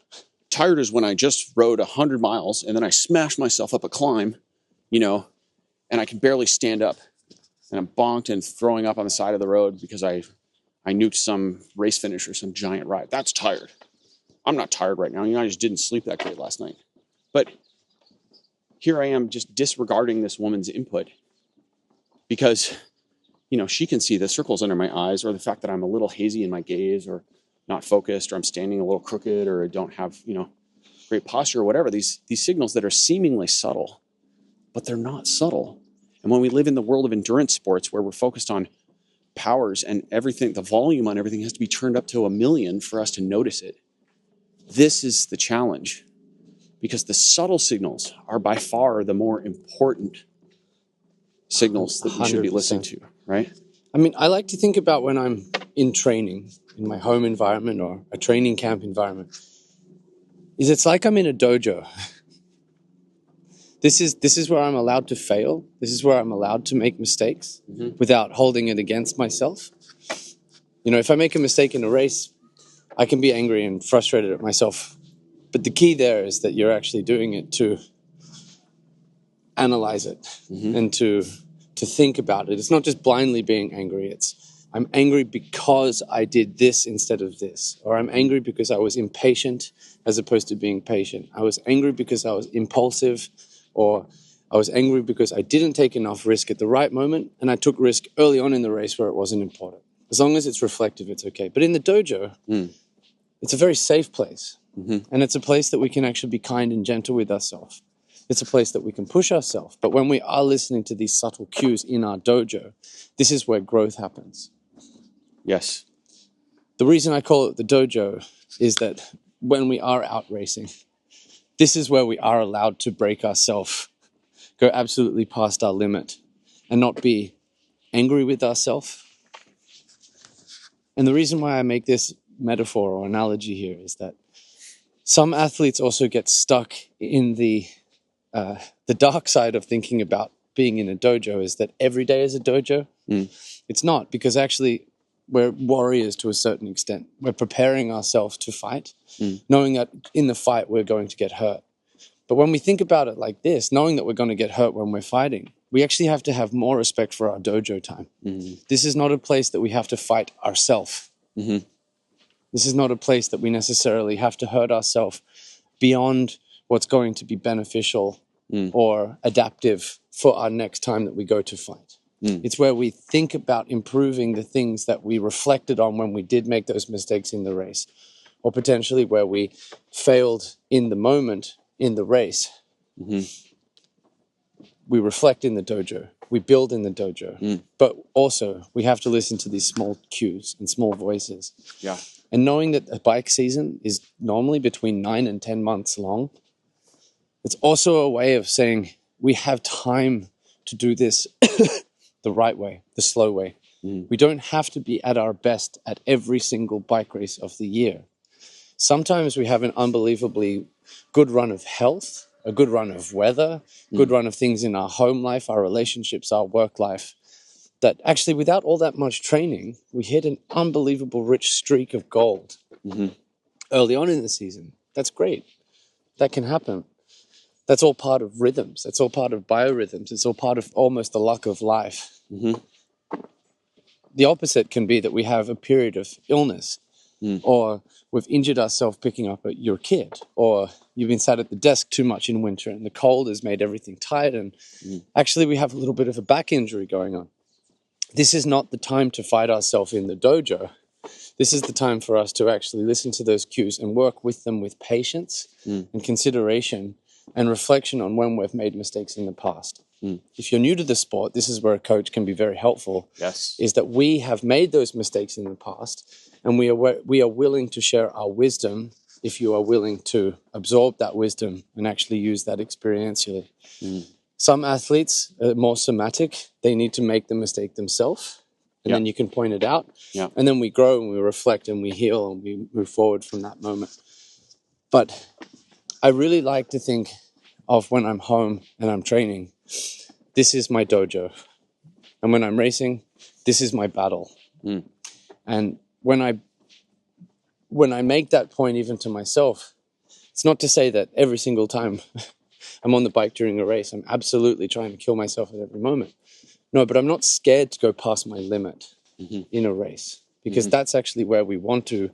Tired is when I just rode 100 miles and then I smashed myself up a climb, and I can barely stand up. And I'm bonked and throwing up on the side of the road because I nuked some race finish or some giant ride. That's tired. I'm not tired right now. I just didn't sleep that great last night. But here I am just disregarding this woman's input because, she can see the circles under my eyes or the fact that I'm a little hazy in my gaze or not focused or I'm standing a little crooked or I don't have, great posture or whatever. These signals that are seemingly subtle, but they're not subtle. And when we live in the world of endurance sports where we're focused on powers and everything, the volume on everything has to be turned up to 1,000,000 for us to notice it. This is the challenge because the subtle signals are by far the more important signals that we should be listening to, right? I mean, I like to think about when I'm in training in my home environment or a training camp environment, is it's like I'm in a dojo. This is where I'm allowed to fail. This is where I'm allowed to make mistakes without holding it against myself. If I make a mistake in a race, I can be angry and frustrated at myself. But the key there is that you're actually doing it to analyze it and to think about it. It's not just blindly being angry. It's I'm angry because I did this instead of this. Or I'm angry because I was impatient as opposed to being patient. I was angry because I was impulsive, or I was angry because I didn't take enough risk at the right moment, and I took risk early on in the race where it wasn't important. As long as it's reflective, it's okay. But in the dojo, it's a very safe place. And it's a place that we can actually be kind and gentle with ourselves. It's a place that we can push ourselves. But when we are listening to these subtle cues in our dojo, this is where growth happens. Yes. The reason I call it the dojo is that when we are out racing, this is where we are allowed to break ourselves, go absolutely past our limit, and not be angry with ourselves. And the reason why I make this metaphor or analogy here is that some athletes also get stuck in the dark side of thinking about being in a dojo, is that every day is a dojo. It's not, because actually we're warriors to a certain extent. We're preparing ourselves to fight, knowing that in the fight we're going to get hurt. But when we think about it like this, knowing that we're going to get hurt when we're fighting, we actually have to have more respect for our dojo time. This is not a place that we have to fight ourselves. This is not a place that we necessarily have to hurt ourselves beyond what's going to be beneficial or adaptive for our next time that we go to fight. It's where we think about improving the things that we reflected on when we did make those mistakes in the race, or potentially where we failed in the moment in the race. We reflect in the dojo, we build in the dojo, but also we have to listen to these small cues and small voices. Yeah. And knowing that a bike season is normally between 9 and 10 months long, it's also a way of saying we have time to do this the right way, the slow way. We don't have to be at our best at every single bike race of the year. Sometimes we have an unbelievably good run of health, a good run of weather, good run of things in our home life, our relationships, our work life, that actually without all that much training, we hit an unbelievable rich streak of gold early on in the season. That's great. That can happen. That's all part of rhythms. That's all part of biorhythms. It's all part of almost the luck of life. The opposite can be that we have a period of illness, or we've injured ourselves picking up your kid, or you've been sat at the desk too much in winter and the cold has made everything tight, and actually we have a little bit of a back injury going on. This is not the time to fight ourselves in the dojo. This is the time for us to actually listen to those cues and work with them with patience and consideration and reflection on when we've made mistakes in the past. If you're new to the sport, this is where a coach can be very helpful. Yes. Is that we have made those mistakes in the past, and we are willing to share our wisdom if you are willing to absorb that wisdom and actually use that experientially. Some athletes are more somatic. They need to make the mistake themselves, and then you can point it out. And then we grow and we reflect and we heal and we move forward from that moment. But I really like to think of when I'm home and I'm training, this is my dojo. And when I'm racing, this is my battle. And when I make that point even to myself, it's not to say that every single time I'm on the bike during a race, I'm absolutely trying to kill myself at every moment. No, but I'm not scared to go past my limit in a race, because that's actually where we want to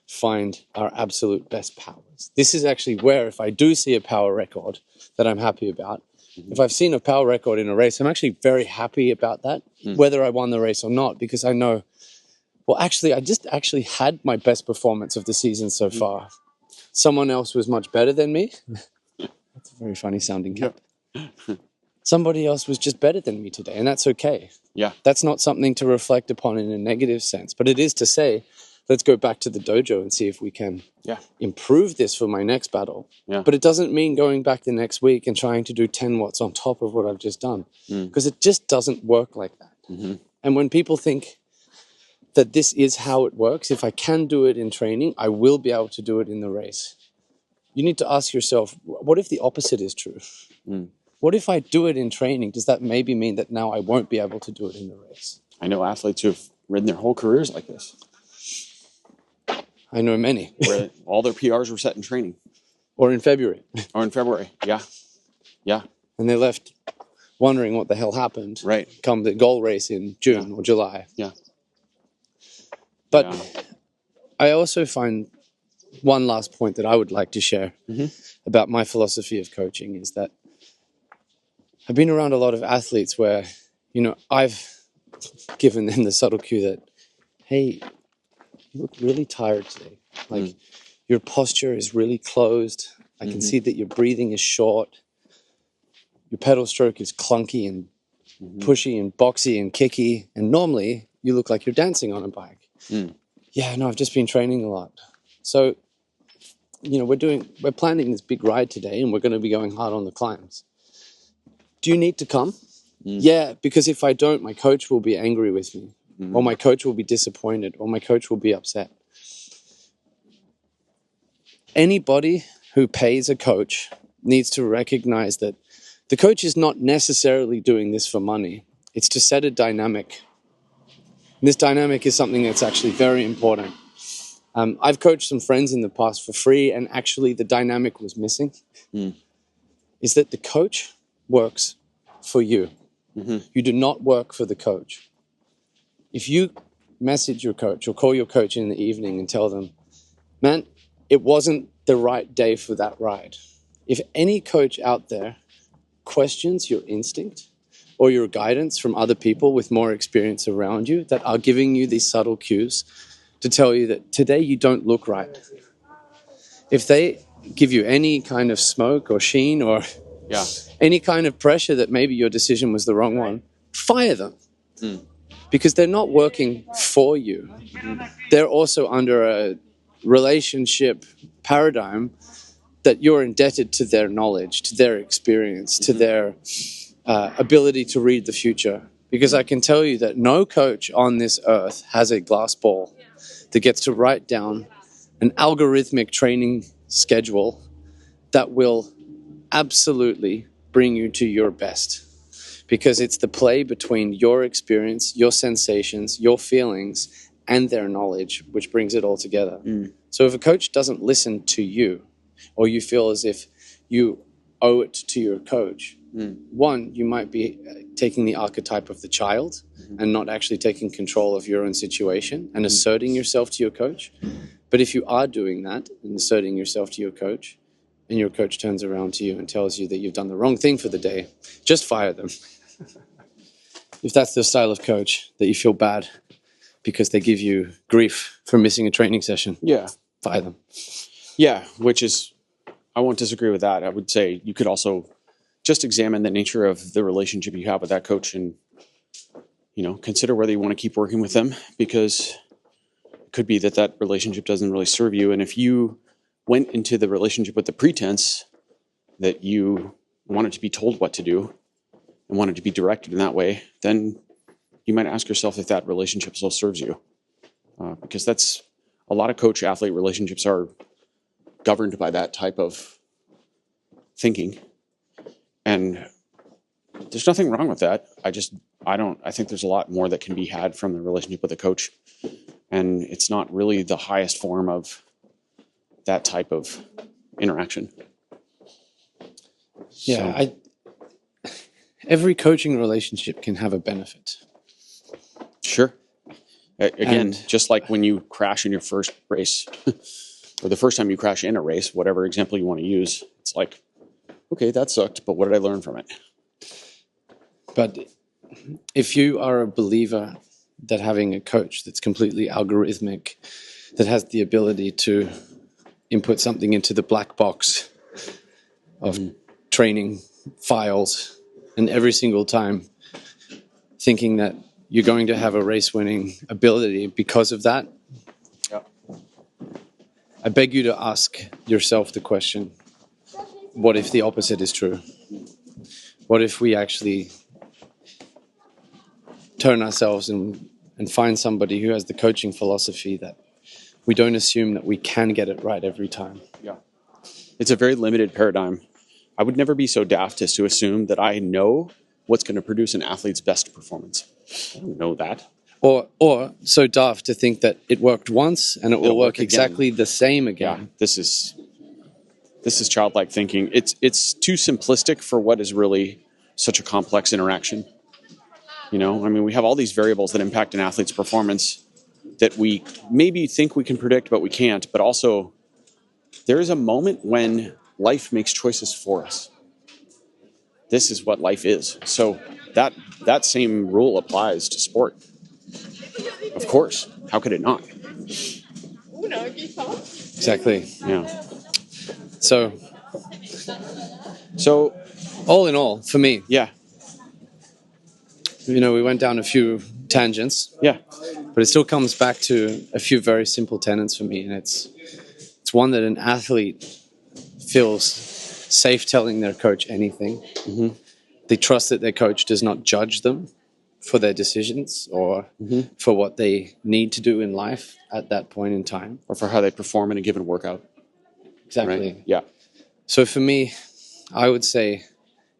find our absolute best powers. This is actually where, if I do see a power record that I'm happy about, if I've seen a power record in a race, I'm actually very happy about that, whether I won the race or not, because I know, well, actually, I just actually had my best performance of the season so far. Someone else was much better than me. That's a very funny sounding cap. Somebody else was just better than me today, and that's okay. Yeah. That's not something to reflect upon in a negative sense, but it is to say, let's go back to the dojo and see if we can improve this for my next battle. Yeah. But it doesn't mean going back the next week and trying to do 10 watts on top of what I've just done, because it just doesn't work like that. And when people think that this is how it works, if I can do it in training, I will be able to do it in the race. You need to ask yourself, what if the opposite is true? What if I do it in training? Does that maybe mean that now I won't be able to do it in the race? I know athletes who have ridden their whole careers like this. I know many. Where all their PRs were set in training. Or in February. Or in February, yeah. Yeah. And they left wondering what the hell happened. Right. Come the goal race in June or July. Yeah. But I also find one last point that I would like to share about my philosophy of coaching is that I've been around a lot of athletes where, you know, I've given them the subtle cue that, hey, you look really tired today. Like your posture is really closed. I can see that your breathing is short. Your pedal stroke is clunky and pushy and boxy and kicky. And normally you look like you're dancing on a bike. Yeah, no, I've just been training a lot. So, you know, we're planning this big ride today and we're going to be going hard on the climbs. Do you need to come? Yeah, because if I don't, my coach will be angry with me, or my coach will be disappointed, or my coach will be upset. Anybody who pays a coach needs to recognize that the coach is not necessarily doing this for money. It's to set a dynamic. And this dynamic is something that's actually very important. I've coached some friends in the past for free, and actually the dynamic was missing. Is that the coach works for you. You do not work for the coach. If you message your coach or call your coach in the evening and tell them, man, it wasn't the right day for that ride. If any coach out there questions your instinct or your guidance from other people with more experience around you that are giving you these subtle cues to tell you that today you don't look right. If they give you any kind of smoke or sheen or any kind of pressure that maybe your decision was the wrong one, fire them. Because they're not working for you. They're also under a relationship paradigm that you're indebted to their knowledge, to their experience, to their ability to read the future. Because I can tell you that no coach on this earth has a glass ball that gets to write down an algorithmic training schedule that will absolutely bring you to your best. Because it's the play between your experience, your sensations, your feelings, and their knowledge, which brings it all together. So if a coach doesn't listen to you, or you feel as if you owe it to your coach, one, you might be taking the archetype of the child and not actually taking control of your own situation and asserting yourself to your coach. But if you are doing that and asserting yourself to your coach, and your coach turns around to you and tells you that you've done the wrong thing for the day, just fire them. If that's the style of coach that you feel bad because they give you grief for missing a training session, fire them. Yeah, which is, I won't disagree with that. I would say you could also just examine the nature of the relationship you have with that coach and, you know, consider whether you want to keep working with them, because it could be that that relationship doesn't really serve you. And if you went into the relationship with the pretense that you wanted to be told what to do and wanted to be directed in that way, then you might ask yourself if that relationship still serves you. Because that's, a lot of coach-athlete relationships are governed by that type of thinking. And there's nothing wrong with that. I think there's a lot more that can be had from the relationship with a coach. And it's not really the highest form of that type of interaction. Yeah, every coaching relationship can have a benefit. Sure. Again, just like when you crash in your first race, or the first time you crash in a race, whatever example you want to use, it's like, okay, that sucked, but what did I learn from it? But if you are a believer that having a coach that's completely algorithmic, that has the ability to input something into the black box of training files, and every single time thinking that you're going to have a race-winning ability because of that, I beg you to ask yourself the question, what if the opposite is true? What if we actually turn ourselves and find somebody who has the coaching philosophy that we don't assume that we can get it right every time? Yeah. It's a very limited paradigm. I would never be so daft as to assume that I know what's going to produce an athlete's best performance. I don't know that. Or so daft to think that it worked once and it will work exactly the same again. Yeah, this is childlike thinking. It's too simplistic for what is really such a complex interaction. You know, I mean, we have all these variables that impact an athlete's performance that we maybe think we can predict, but we can't. But also, there is a moment when life makes choices for us. This is what life is. So that same rule applies to sport. Of course. How could it not? Exactly. Yeah. So So all in all, for me, yeah. you know, we went down a few tangents. Yeah. But it still comes back to a few very simple tenets for me. And it's one that an athlete feels safe telling their coach anything. Mm-hmm. They trust that their coach does not judge them for their decisions or for what they need to do in life at that point in time. Or for how they perform in a given workout. Exactly. Right? Yeah. So for me, I would say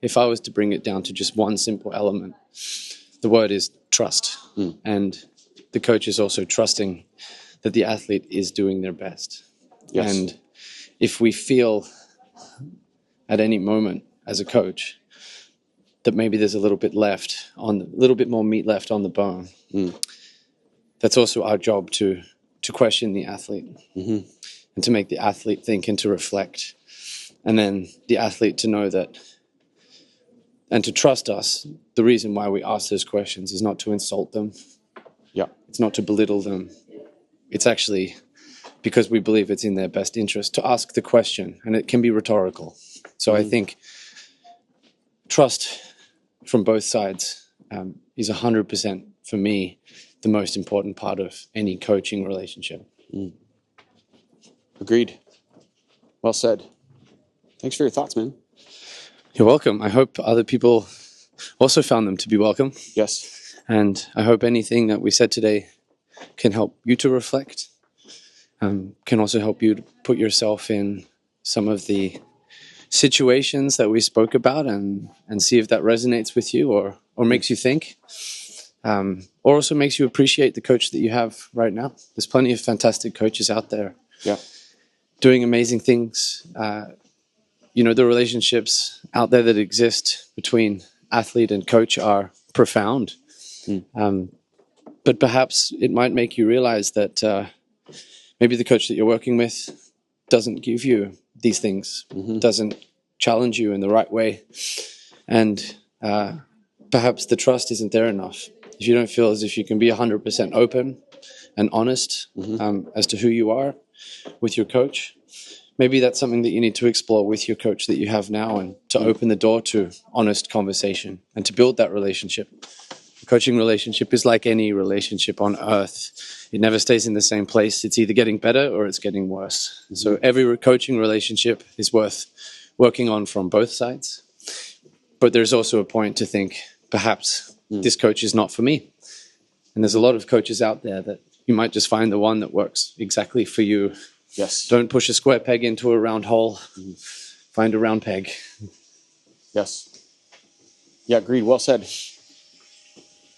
if I was to bring it down to just one simple element, the word is trust. And the coach is also trusting that the athlete is doing their best. Yes. And if we feel at any moment as a coach that maybe there's a little bit more meat left on the bone, that's also our job to question the athlete and to make the athlete think and to reflect. And then the athlete to know that and to trust us. The reason why we ask those questions is not to insult them. Yeah. It's not to belittle them. It's actually because we believe it's in their best interest to ask the question, and it can be rhetorical. So I think trust from both sides is 100% for me the most important part of any coaching relationship. Agreed. Well said. Thanks for your thoughts, man. You're welcome. I hope other people also found them to be welcome. Yes. And I hope anything that we said today can help you to reflect, can also help you to put yourself in some of the situations that we spoke about and see if that resonates with you or makes you think, or also makes you appreciate the coach that you have right now. There's plenty of fantastic coaches out there doing amazing things. The relationships out there that exist between athlete and coach are profound. But perhaps it might make you realize that maybe the coach that you're working with doesn't give you these things, doesn't challenge you in the right way. And perhaps the trust isn't there enough. If you don't feel as if you can be 100% open and honest as to who you are with your coach, maybe that's something that you need to explore with your coach that you have now, and to open the door to honest conversation and to build that relationship. A coaching relationship is like any relationship on earth. It never stays in the same place. It's either getting better or it's getting worse. So every coaching relationship is worth working on from both sides. But there's also a point to think, perhaps this coach is not for me. And there's a lot of coaches out there that you might just find the one that works exactly for you. Yes. Don't push a square peg into a round hole. Find a round peg. Yes. Yeah, agreed. Well said.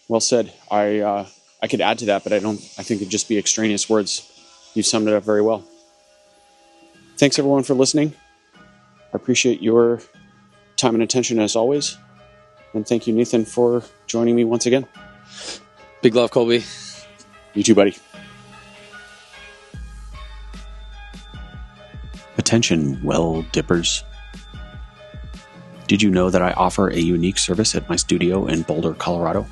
Well said. I I could add to that, but I think it'd just be extraneous words. You've summed it up very well. Thanks everyone for listening. I appreciate your time and attention as always. And thank you, Nathan, for joining me once again. Big love, Colby. You too, buddy. Attention, well dippers. Did you know that I offer a unique service at my studio in Boulder, Colorado?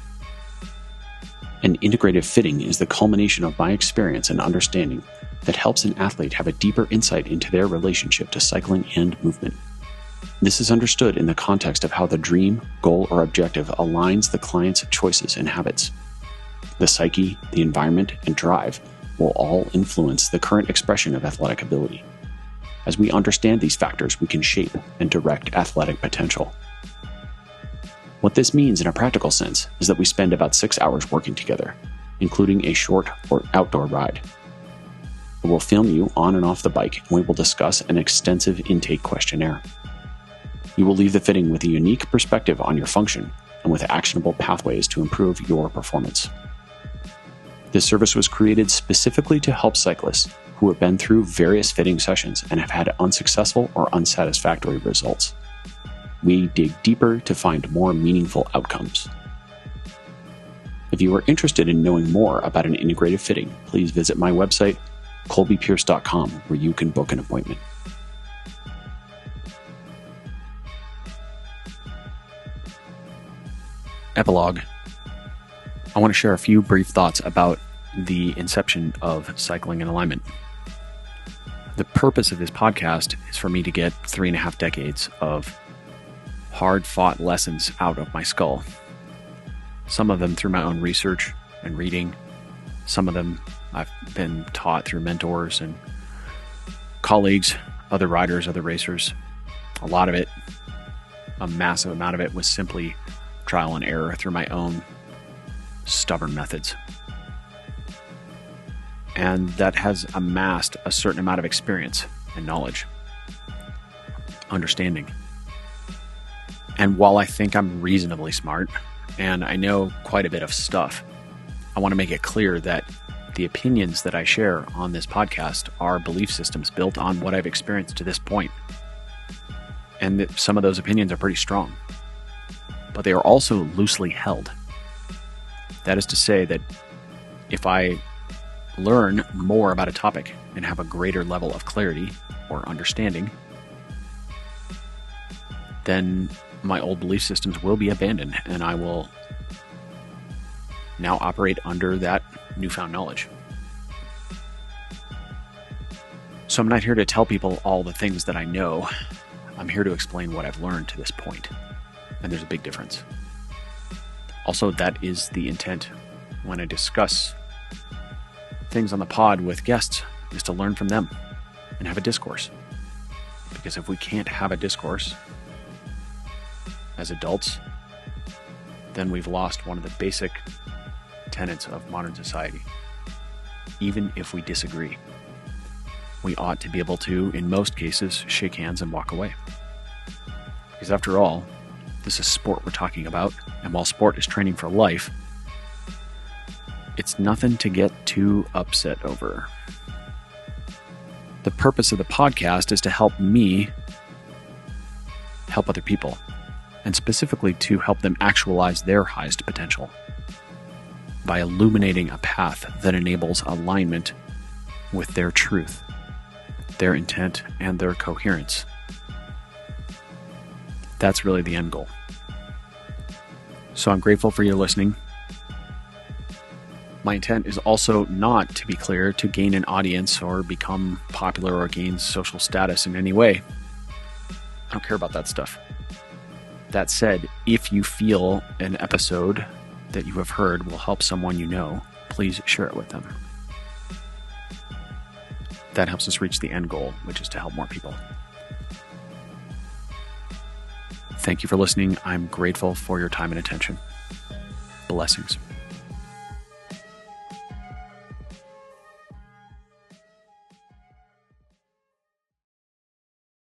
An integrative fitting is the culmination of my experience and understanding that helps an athlete have a deeper insight into their relationship to cycling and movement. This is understood in the context of how the dream, goal, or objective aligns the client's choices and habits. The psyche, the environment, and drive will all influence the current expression of athletic ability. As we understand these factors, we can shape and direct athletic potential. What this means in a practical sense is that we spend about 6 hours working together, including a short or outdoor ride. We will film you on and off the bike, and we will discuss an extensive intake questionnaire. You will leave the fitting with a unique perspective on your function and with actionable pathways to improve your performance. This service was created specifically to help cyclists who have been through various fitting sessions and have had unsuccessful or unsatisfactory results. We dig deeper to find more meaningful outcomes. If you are interested in knowing more about an integrative fitting, please visit my website, colbypierce.com, where you can book an appointment. Epilogue. I want to share a few brief thoughts about the inception of Cycling in Alignment. The purpose of this podcast is for me to get 3.5 decades of hard-fought lessons out of my skull. Some of them through my own research and reading. Some of them I've been taught through mentors and colleagues, other riders, other racers. A lot of it, a massive amount of it, was simply trial and error through my own stubborn methods. And that has amassed a certain amount of experience and knowledge, understanding. And while I think I'm reasonably smart and I know quite a bit of stuff, I want to make it clear that the opinions that I share on this podcast are belief systems built on what I've experienced to this point. And that some of those opinions are pretty strong, but they are also loosely held. That is to say that if I learn more about a topic and have a greater level of clarity or understanding, then my old belief systems will be abandoned and I will now operate under that newfound knowledge. So I'm not here to tell people all the things that I know. I'm here to explain what I've learned to this point. And there's a big difference. Also, that is the intent when I discuss things on the pod with guests, is to learn from them and have a discourse. Because if we can't have a discourse as adults, then we've lost one of the basic tenets of modern society. Even if we disagree, we ought to be able to, in most cases, shake hands and walk away. Because after all, this is sport we're talking about, and while sport is training for life, it's nothing to get too upset over. The purpose of the podcast is to help me help other people, and specifically to help them actualize their highest potential by illuminating a path that enables alignment with their truth, their intent, and their coherence. That's really the end goal. So I'm grateful for your listening. My intent is also not, to be clear, to gain an audience or become popular or gain social status in any way. I don't care about that stuff. That said, if you feel an episode that you have heard will help someone you know, please share it with them. That helps us reach the end goal, which is to help more people. Thank you for listening. I'm grateful for your time and attention. Blessings.